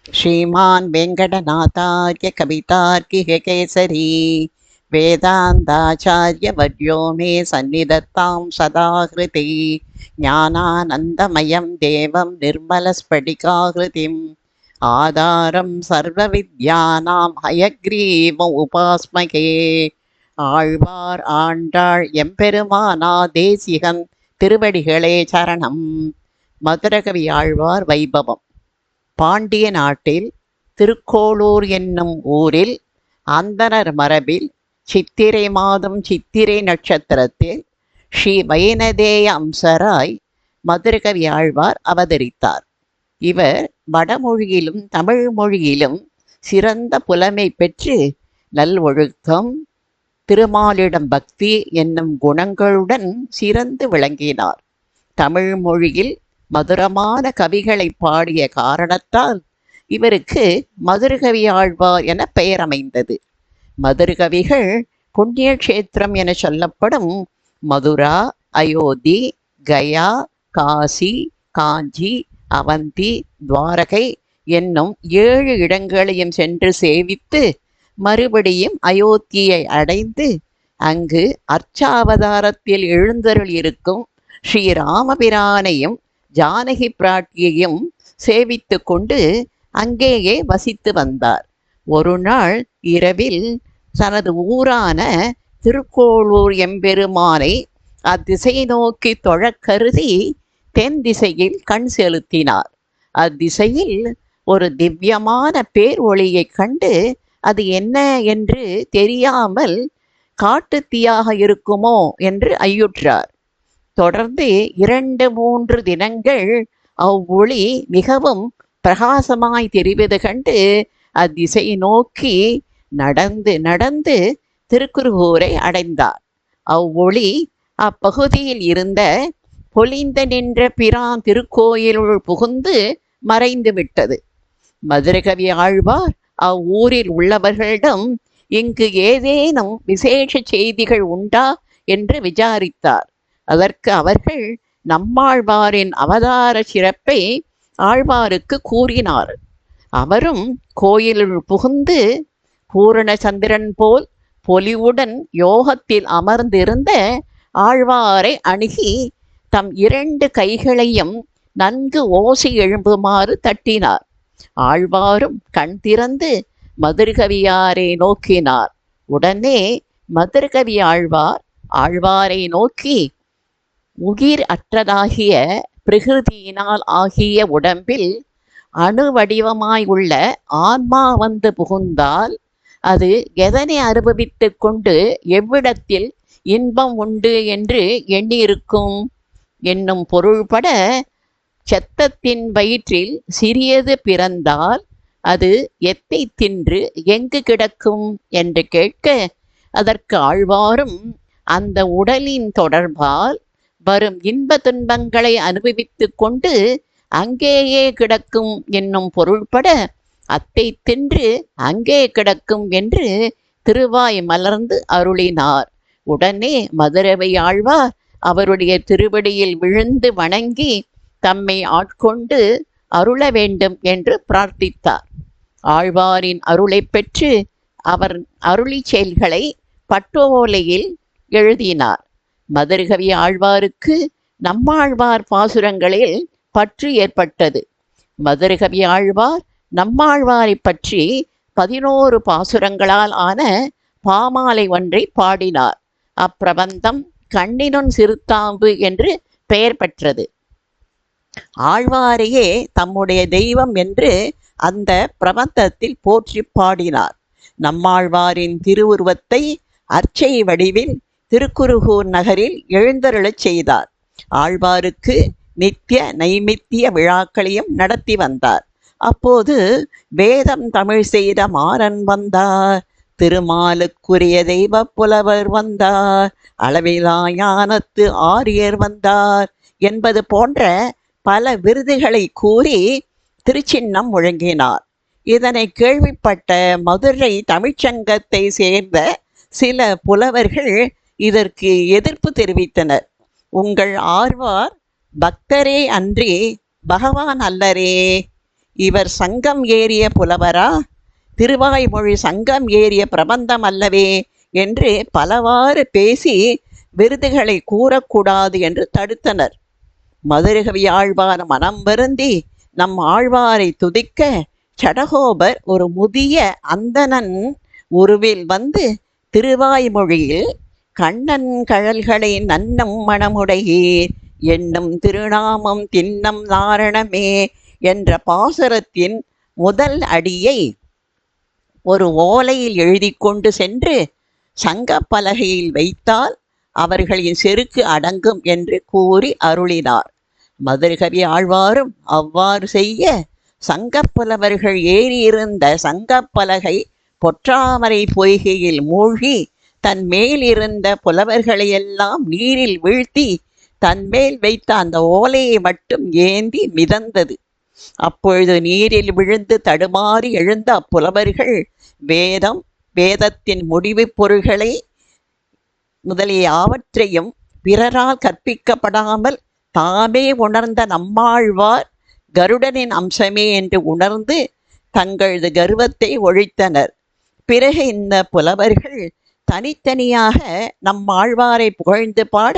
श्रीमान् वेङ्कटनाथार्य कवितार्किकेसरी वेदान्ताचार्यवर्यो मे सन्निधत्तां सदा हृति ज्ञानानन्दमयं देवं निर्मलस्फटिकाकृतिम् आधारं सर्वविद्यानां हयग्रीवम् उपास्महे ஆழ்வார் ஆண்டாள் எம்பெருமானா தேசிகன் திருவடிகளே சரணம். மதுரகவி ஆழ்வார் வைபவம். பாண்டிய நாட்டில் திருக்கோளூர் என்னும் ஊரில் அந்தணர் மரபில் சித்திரை மாதம் சித்திரை நட்சத்திரத்தில் ஸ்ரீ வைனதேய அம்சராய் மதுரகவி ஆழ்வார் அவதரித்தார். இவர் வடமொழியிலும் தமிழ் மொழியிலும் சிறந்த புலமை பெற்று நல்ஒழுக்கம், திருமாலிடம் பக்தி என்னும் குணங்களுடன் சிறந்து விளங்கினார். தமிழ் மொழியில் மதுரமான கவிகளை பாடிய காரணத்தால் இவருக்கு மதுரகவி ஆழ்வார் என பெயர் அமைந்தது. மதுரகவிகள் புண்ணிய கஷேத்திரம் என சொல்லப்படும் மதுரா, அயோத்தி, கயா, காசி, காஞ்சி, அவந்தி, துவாரகை என்னும் 7 இடங்களையும் சென்று சேவித்து மறுபடியும் அயோத்தியை அடைந்து அங்கு அர்ச்சாவதாரத்தில் எழுந்தருள் இருக்கும் ஸ்ரீராமபிரானையும் ஜானகி பிராட்டியையும் சேவித்து கொண்டு அங்கேயே வசித்து வந்தார். ஒரு நாள் இரவில் தனது ஊரான திருக்கோளூர் எம்பெருமானை அத்திசை நோக்கி தொழக் கருதி தென் திசையில் கண் செலுத்தினார். அத்திசையில் ஒரு திவ்யமான பேர் ஒளியைக் கண்டு அது என்ன என்று தெரியாமல் காட்டுத்தீயாக இருக்குமோ என்று ஐயுற்றார். தொடர்ந்து 2-3 தினங்கள் அவ்வொளி மிகவும் பிரகாசமாய் தெரிவது கண்டு அத்திசை நோக்கி நடந்து நடந்து திருக்குருகூரை அடைந்தார். அவ்வொளி அப்பகுதியில் இருந்த பொலிந்த நின்ற பிரான் திருக்கோயிலுள் புகுந்து மறைந்து விட்டது. மதுரகவி ஆழ்வார் அவ்வூரில் உள்ளவர்களிடம் இங்கு ஏதேனும் விசேஷ செய்திகள் உண்டா என்று விசாரித்தார். அதற்கு அவர்கள் நம்மாழ்வாரின் அவதார சிறப்பை ஆழ்வாருக்கு கூறினார். அவரும் கோயிலுள் புகுந்து பூரண சந்திரன் போல் பொலிவுடன் யோகத்தில் அமர்ந்திருந்த ஆழ்வாரை அணுகி தம் 2 கைகளையும் நன்கு ஓசை எழும்புமாறு தட்டினார். ஆழ்வாரும் கண் திறந்து மதுரகவியாரை நோக்கினார். உடனே மதுரகவி ஆழ்வார் ஆழ்வாரை நோக்கி, உயிர் அற்றதாகிய பிரகிருதியினால் ஆகிய உடம்பில் அணு வடிவமாய் உள்ள ஆன்மா வந்து புகுந்தால் அது எதனை அனுபவித்து கொண்டு எவ்விடத்தில் இன்பம் உண்டு என்று எண்ணியிருக்கும் என்னும் பொருள்பட, செத்தத்தின் வயிற்றில் சிறியது பிறந்தால் அது எத்தை தின்று எங்கு கிடக்கும் என்று கேட்க, அதற்கு ஆழ்வாரும் அந்த உடலின் தொடர்பால் வரும் இன்ப துன்பங்களை அனுபவித்து கொண்டு அங்கேயே கிடக்கும் என்னும் பொருள்பட அத்தை தின்று அங்கே கிடக்கும் என்று திருவாய் மலர்ந்து அருளினார். உடனே மதுரகவி ஆழ்வார் அவருடைய திருவடியில் விழுந்து வணங்கி தம்மை ஆட்கொண்டு அருள வேண்டும் என்று பிரார்த்தித்தார். ஆழ்வாரின் அருளை பெற்று அவர் அருளி செயல்களை பட்டோலையில் எழுதினார். மதுரகவி ஆழ்வாருக்கு நம்மாழ்வார் பாசுரங்களில் பற்று ஏற்பட்டது. மதுரகவி ஆழ்வார் நம்மாழ்வாரை பற்றி 11 பாசுரங்களால் ஆன பாமாலை ஒன்றை பாடினார். அப்பிரபந்தம் கண்ணினுன் சிறுத்தாம்பு என்று பெயர் பெற்றது. ஆழ்வாரையே தம்முடைய தெய்வம் என்று அந்த பிரபந்தத்தில் போற்றி பாடினார். நம்மாழ்வாரின் திருவுருவத்தை அர்ச்சை வடிவில் திருக்குருகூர் நகரில் எழுந்தருளச் செய்தார். ஆழ்வாருக்கு நித்திய நைமித்திய விழாக்களையும் நடத்தி வந்தார். அப்போது வேதம் தமிழ் செய்த மாறன் வந்தார், திருமாலுக்குரிய தெய்வ புலவர் வந்தார், அளவிலா ஞானத்து ஆரியர் வந்தார் என்பது போன்ற பல விருதுகளை கூறி திருச்சின்னம் முழங்கினார். இதனை கேள்விப்பட்ட மதுரை தமிழ்ச்சங்கத்தை சேர்ந்த சில புலவர்கள் இதற்கு எதிர்ப்பு தெரிவித்தனர். உங்கள் ஆழ்வார் பக்தரே அன்றி பகவான் அல்லரே இவர் சங்கம் ஏறிய புலவரா? திருவாய்மொழி சங்கம் ஏறிய பிரபந்தம் அல்லவே என்று பலவாறு பேசி விருதுகளை கூறக்கூடாது என்று தடுத்தனர். மதுரகவி ஆழ்வார் மனம் வருந்தி நம் ஆழ்வாரை துதிக்க சடகோபர் ஒரு முதிய அந்தணன் உருவில் வந்து திருவாய்மொழியில் கண்ணன் கழல்களை நன்னம் மணமுடையீர் என்னும் திருநாமம் தின்னம் நாரணமே என்ற பாசுரத்தின் முதல் அடியை ஒரு ஓலையில் எழுதி கொண்டு சென்று சங்கப்பலகையில் வைத்தால் அவர்களின் செருக்கு அடங்கும் என்று கூறி அருளினார். மதுரகவி ஆழ்வாரும் அவ்வாறு செய்ய சங்கப்புலவர்கள் ஏறியிருந்த சங்கப்பலகை பொற்றாமரை பொய்கையில் மூழ்கி தன் மேல் இருந்த புலவர்களையெல்லாம் நீரில் வீழ்த்தி தன்மேல் வைத்த அந்த ஓலையை மட்டும் ஏந்தி மிதந்தது. அப்பொழுது நீரில் விழுந்து தடுமாறி எழுந்த அப்புலவர்கள் வேதம், வேதத்தின் முடிவு பொருள்களை முதலிய யாவற்றையும் பிறரால் கற்பிக்கப்படாமல் தாமே உணர்ந்த நம்மாழ்வார் கருடனின் அம்சமே என்று உணர்ந்து தங்களது கர்வத்தை ஒழித்தனர். பிறகு இந்த புலவர்கள் தனித்தனியாக நம்மாழ்வாரை புகழ்ந்து பாட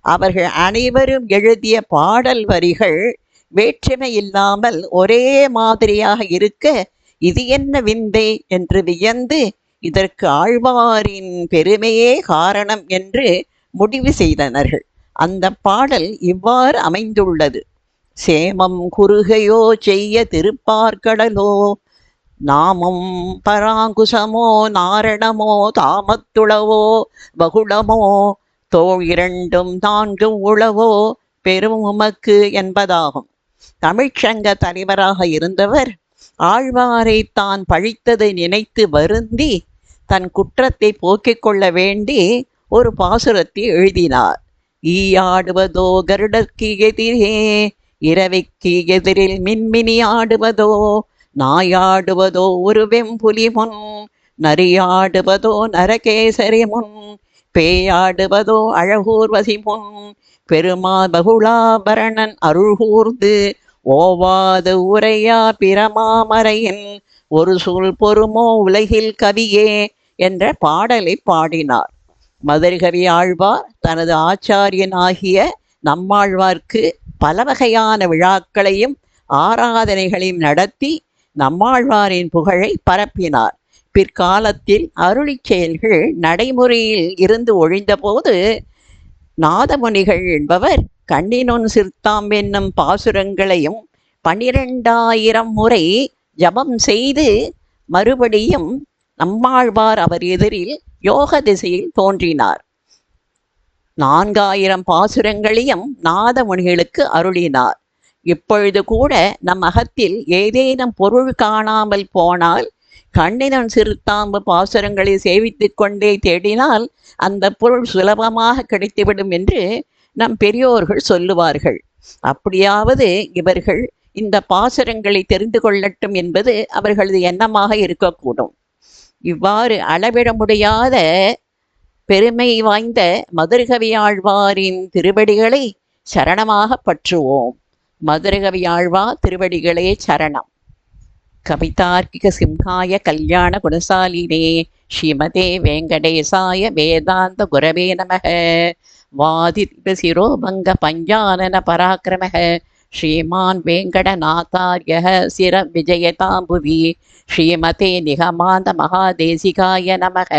அவர்கள் அனைவரும் எழுதிய பாடல் வரிகள் வேற்றுமை இல்லாமல் ஒரே மாதிரியாக இருக்க இது என்ன விந்தை என்று வியந்து இதற்கு ஆழ்வாரின் பெருமையே காரணம் என்று முடிவு செய்தனர்கள். அந்த பாடல் இவ்வாறு அமைந்துள்ளது. சேமம் குறுகையோ செய்ய திருப்பார்கடலோ நாமம் பராங்குசமோ நாரணமோ தாமத்துளவோ வகுளமோ தோள் இரண்டும் நான்கும் உளவோ பெரும் உமக்கு என்பதாகும். தமிழ்ச்சங்க தலைவராக இருந்தவர் ஆழ்வாரை தான் பழித்ததை நினைத்து வருந்தி தன் குற்றத்தை போக்கிக் கொள்ள வேண்டி ஒரு பாசுரத்தை எழுதினார். ஈயாடுவதோ கருடற்கு எதிரே இரவைக்கு எதிரில் மின்மினி ஆடுவதோ நாயாடுவதோ ஒரு வெம்புலி முன் நரியாடுவதோ நரகேசரி முன் பேயாடுவதோ அழகூர்வசி முன் பெருமா பகுளாபரணன் அருள்கூர்ந்து ஓவாது உரையா பிரமாமரையின் ஒரு சொல் பொறுமோ உலகில் கவியே என்ற பாடலை பாடினார். மதுரகவி ஆழ்வார் தனது ஆச்சாரியனாகிய நம்மாழ்வார்க்கு பல வகையான விழாக்களையும் ஆராதனைகளையும் நடத்தி நம்மாழ்வாரின் புகழை பரப்பினார். பிற்காலத்தில் அருளிச் செயல்கள் நடைமுறையில் இருந்து ஒழிந்தபோது நாதமுனிகள் என்பவர் கண்ணினொன் சிறுத்தாம் என்னும் பாசுரங்களையும் 12,000 முறை ஜபம் செய்து மறுபடியும் நம்மாழ்வார் அவர் எதிரில் யோக திசையில் தோன்றினார். 4000 பாசுரங்களையும் நாதமுனிகளுக்கு அருளினார். இப்பொழுது கூட நம் அகத்தில் ஏதேனும் பொருள் காணாமல் போனால் கண்ணினன் சிறுத்தாம்பு பாசுரங்களை சேவித்து கொண்டே தேடினால் அந்த பொருள் சுலபமாக கிடைத்துவிடும் என்று நம் பெரியோர்கள் சொல்லுவார்கள். அப்படியாவது இவர்கள் இந்த பாசுரங்களை தெரிந்து கொள்ளட்டும் என்பது அவர்களது எண்ணமாக இருக்கக்கூடும். இவ்வாறு அளவிட முடியாத பெருமை வாய்ந்த மதுரகவி ஆழ்வாரின் திருவடிகளை சரணமாக பற்றுவோம். மதுரகவி ஆழ்வார் திருவடிகளே சரணம். கவிதார்க்கிக சிம்ஹாய கல்யாண குணசாலினே ஸ்ரீமதே வெங்கடேசாய வேதாந்த குரவே நமக. வாதித்ய சிரோபங்க பஞ்சானன பராக்கிரம ஸ்ரீமான் வெங்கடநாதார்ய சிர விஜயதாம்புவி ஸ்ரீமதே நிகமாந்த மகாதேசிகாய நமக.